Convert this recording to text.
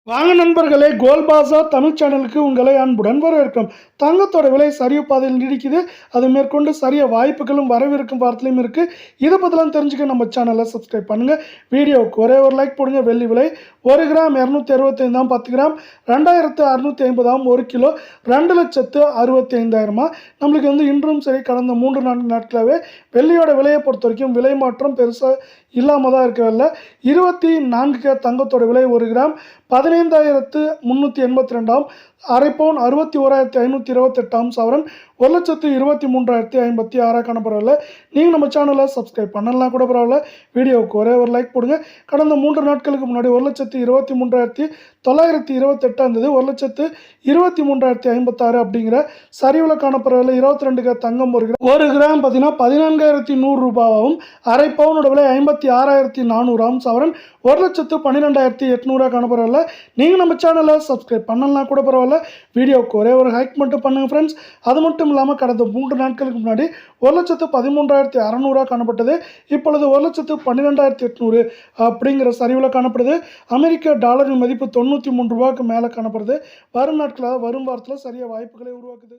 வாங்க நண்பர்களே, கோல்ட் பாஸார் தமிழ் சேனலுக்கு உங்களை அன்புடன் வரவேற்கிறோம். தங்கத்தோட விலை சரிவு பாதையில் நீடிக்குது. அது மேற்கொண்டு சரிய வாய்ப்புகளும் வரவிருக்கும் வாரத்திலையும் இருக்குது. இதை பற்றிலாம் தெரிஞ்சுக்க நம்ம சேனலை சப்ஸ்கிரைப் பண்ணுங்கள். வீடியோவுக்கு ஒரே ஒரு லைக் போடுங்க. வெள்ளி விலை 1 கிராம் 265 10 கிராம் 2650 1 கிலோ 2,65,000. நம்மளுக்கு இன்றும் சரி கடந்த 3-4 நாட்களாகவே வெள்ளியோட விலையை பொறுத்த வரைக்கும் விலை மாற்றம் பெருசாக இல்லாமல் தான் இருக்கவில்லை. 24 தங்கத்தோட விலை 1 கிராம் 15,382 அரை பவுன் 61,528 சவரன் 1,23,056 காணப்படவில்லை. நீங்கள் நம்ம சேனலை சப்ஸ்கிரைப் பண்ணலாம் கூட பரவாயில்ல. வீடியோவுக்கு ஒரே ஒரு லைக் போடுங்க. கடந்த 3 நாட்களுக்கு முன்னாடி 1,23,928 இருந்தது. 1,23,056 அப்படிங்கிற சரிவில் காணப்படவில்லை. 22 தங்கம் 1 கிராம் பார்த்தீங்கன்னா 14,100 ரூபாவும் அரை பவுனோட விலை 56,400 சவரன் 1,12,800 காணப்படவில்லை. நீங்கள் நம்ம சேனலை சப்ஸ்கிரைப் பண்ணலாம் கூட பரவாயில்ல. வீடியோவுக்கு ஒரே ஒரு ஹைக் மட்டும் பண்ணுங்கள் ஃப்ரெண்ட்ஸ். அது மட்டும் இல்லாமல் கடந்த 3 நாட்களுக்கு முன்னாடி 1,13,600 காணப்பட்டது. இப்பொழுது 1,12,800 அப்படிங்கிற சரிவில் காணப்படுது. அமெரிக்க டாலரின் மதிப்பு 93 ரூபாய்க்கு மேலே காணப்படுது. வரும் நாட்களாக வரும் வாரத்தில் சரியாக வாய்ப்புகளை உருவாக்குது.